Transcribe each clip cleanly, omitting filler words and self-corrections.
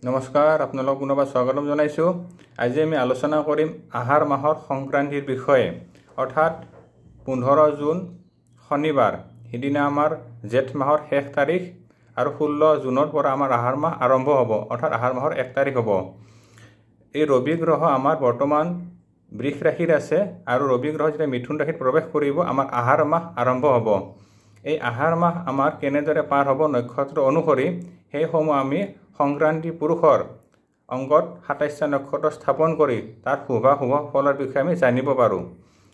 নমস্কাৰ, আপোনালোকক পুনৰবাৰ স্বাগতম জনাইছোঁ। আজি আমি আলোচনা কৰিম আহাৰ মাহৰ সংক্ৰান্তিৰ বিষয়ে, অৰ্থাৎ 15 জুন শনিবাৰ। সিদিনা আমাৰ জেঠ মাহৰ শেষ তাৰিখ আৰু 16 জুনৰ পৰা আমাৰ আহাৰ মাহ আৰম্ভ হ'ব, অৰ্থাৎ আহাৰ মাহৰ 1 তাৰিখ হ'ব। এই ৰবি গ্ৰহ আমাৰ বৰ্তমান বৃষ ৰাশিত আছে আৰু ৰবি গ্ৰহ যেতিয়া মিথুন ৰাশিত প্ৰৱেশ কৰিব আমাৰ আহাৰ মাহ আৰম্ভ হ'ব। এই আহাৰ মাহ আমাৰ কেনেদৰে পাৰ হ'ব নক্ষত্ৰ অনুসৰি সেইসমূহ আমি সংক্ৰান্তি পুৰুষৰ অংগত 27টা নক্ষত্ৰ স্থাপন কৰি তাৰ শুভাশুভ ফলৰ বিষয়ে আমি জানিব পাৰোঁ।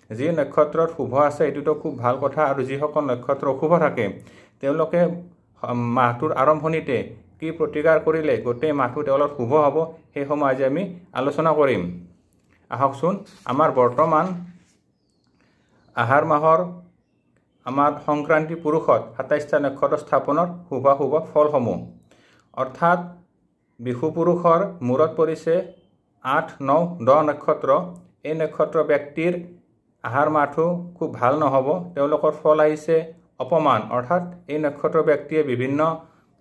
যি নক্ষত্ৰত শুভ আছে এইটোতো খুব ভাল কথা, আৰু যিসকল নক্ষত্ৰ অশুভ থাকে তেওঁলোকে মাহটোৰ আৰম্ভণিতে কি প্ৰতিকাৰ কৰিলে গোটেই মাহটো তেওঁলোকৰ শুভ হ'ব সেইসমূহ আজি আমি আলোচনা কৰিম। আহকচোন আমাৰ বৰ্তমান আহাৰ মাহৰ আমাৰ সংক্ৰান্তি পুৰুষত 27টা নক্ষত্ৰ স্থাপনৰ শুভাশুভ ফলসমূহ, অৰ্থাৎ বিশু পুৰুষৰ মূৰত পৰিছে 8, 9, 10 নক্ষত্ৰ। এই নক্ষত্ৰ ব্যক্তিৰ আহাৰ মাহটো খুব ভাল নহ'ব, তেওঁলোকৰ ফল আহিছে অপমান, অৰ্থাৎ এই নক্ষত্ৰ ব্যক্তিয়ে বিভিন্ন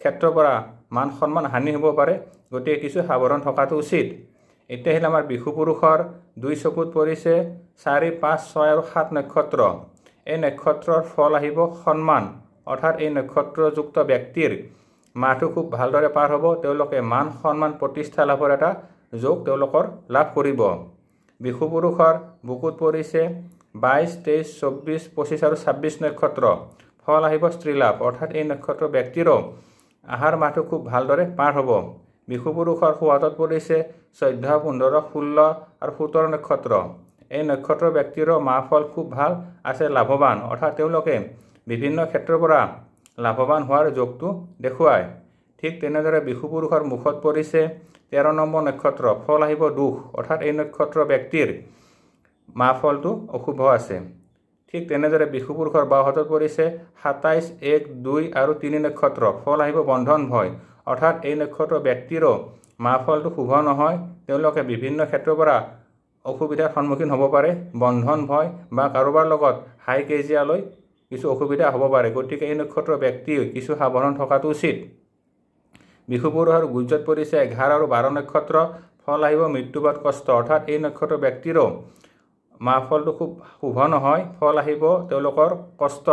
ক্ষেত্ৰৰ পৰা মান সন্মান হানি হ'ব পাৰে, গতিকে কিছু সাৱধান থকাটো উচিত। এতিয়া আহিলে আমাৰ বিশু পুৰুষৰ 2 চকুত পৰিছে 4, 5, 6 আৰু 7 নক্ষত্ৰ। এই নক্ষত্ৰৰ ফল আহিব সন্মান, অৰ্থাৎ এই নক্ষত্ৰযুক্ত ব্যক্তিৰ মাহটো খুব ভালদৰে পাৰ হ'ব, তেওঁলোকে মান সন্মান প্ৰতিষ্ঠা লাভৰ এটা যোগ তেওঁলোকৰ লাভ কৰিব। বিশু পুৰুষৰ বুকুত পৰিছে 22, 23, 24, 25 আৰু 26 নক্ষত্ৰ। ফল আহিব স্ত্ৰী লাভ, অৰ্থাৎ এই নক্ষত্ৰ ব্যক্তিৰো আহাৰ মাহটো খুব ভালদৰে পাৰ হ'ব। বিশু পুৰুষৰ সোঁহাতত পৰিছে 14, 15, 16 আৰু 17 নক্ষত্ৰ। এই নক্ষত্ৰ ব্যক্তিৰো মাহ ফল খুব ভাল আছে, লাভৱান, অৰ্থাৎ তেওঁলোকে বিভিন্ন ক্ষেত্ৰৰ পৰা লাভৱান হোৱাৰ যোগটো দেখুৱায়। ঠিক তেনেদৰে বিশু পুৰুষৰ মুখত পৰিছে 13 নম্বৰ নক্ষত্ৰ। ফল আহিব দুখ, অৰ্থাৎ এই নক্ষত্ৰ ব্যক্তিৰ মাহ ফলটো অশুভ আছে। ঠিক তেনেদৰে বিশু পুৰুষৰ বাওঁহাতত পৰিছে 27, 1, 2 আৰু 3 নক্ষত্ৰ। ফল আহিব বন্ধন ভয়, অৰ্থাৎ এই নক্ষত্ৰ ব্যক্তিৰো মাহ ফলটো শুভ নহয়, তেওঁলোকে বিভিন্ন ক্ষেত্ৰৰ পৰা অসুবিধাৰ সন্মুখীন হ'ব পাৰে, বন্ধন ভয় বা কাৰোবাৰ লগত হাই কাজিয়ালৈ কিছু অসুবিধা হ'ব পাৰে, গতিকে এই নক্ষত্ৰ ব্যক্তিয়ে কিছু সাৱধান থকাটো উচিত। বিশু পুৰুষৰ গুজ্জত পৰিছে 11 আৰু 12 নক্ষত্ৰ। ফল আহিব মৃত্যুবাদ কষ্ট, অৰ্থাৎ এই নক্ষত্ৰ ব্যক্তিৰো মাহ ফলটো খুব শুভ নহয়, ফল আহিব তেওঁলোকৰ কষ্ট,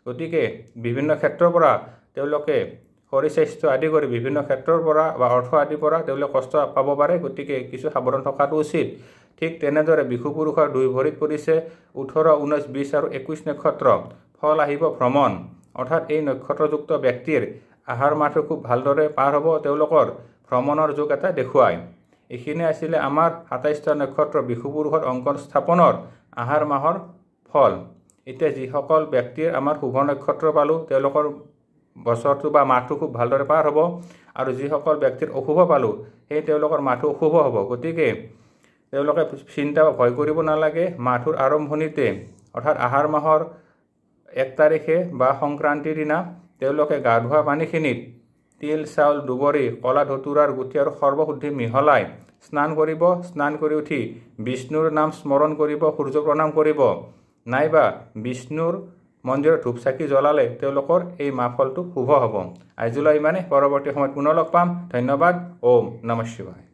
গতিকে বিভিন্ন ক্ষেত্ৰৰ পৰা তেওঁলোকে শৰীৰ স্বাস্থ্য আদি কৰি বিভিন্ন ক্ষেত্ৰৰ পৰা বা অৰ্থ আদিৰ পৰা তেওঁলোকে কষ্ট পাব পাৰে, গতিকে কিছু সাৱধান থকাটো উচিত। ঠিক তেনেদৰে বিশু পুৰুষৰ 2 ভৰিত পৰিছে 18, 19, 20 আৰু 21 নক্ষত্ৰ। ফল আহিব ভ্ৰমণ, অৰ্থাৎ এই নক্ষত্ৰযুক্ত ব্যক্তিৰ আহাৰ মাহটো খুব ভালদৰে পাৰ হ'ব, তেওঁলোকৰ ভ্ৰমণৰ যোগ এটা দেখুৱায়। এইখিনি আছিলে আমাৰ 27টা নক্ষত্ৰ বিশু পুৰুষৰ অংকন স্থাপনৰ আহাৰ মাহৰ ফল। এতিয়া যিসকল ব্যক্তিৰ আমাৰ শুভ নক্ষত্ৰ পালোঁ তেওঁলোকৰ বছৰটো বা মাহটো খুব ভালদৰে পাৰ হ'ব, আৰু যিসকল ব্যক্তিৰ অশুভ পালোঁ সেই তেওঁলোকৰ মাহটো অশুভ হ'ব, গতিকে তেওঁলোকে চিন্তা বা ভয় কৰিব নালাগে। মাহটোৰ আৰম্ভণিতে অৰ্থাৎ আহাৰ মাহৰ 1 তাৰিখে বা সংক্ৰান্তিৰ দিনা তেওঁলোকে গা ধোৱা পানীখিনিত তিল, চাউল, দুবৰি, কলা ধতুৰাৰ গুটি আৰু সৰ্বশুদ্ধি মিহলাই স্নান কৰিব। স্নান কৰি উঠি বিষ্ণুৰ নাম স্মৰণ কৰিব, সূৰ্য প্ৰণাম কৰিব, নাইবা বিষ্ণুৰ মন্দিৰত ধূপ চাকি জ্বলালে তেওঁলোকৰ এই মাহ ফলটো শুভ হ'ব। আজিলৈ ইমানে, পৰৱৰ্তী সময়ত পুনৰ লগ পাম। ধন্যবাদ। ওম নমঃ শিৱায়।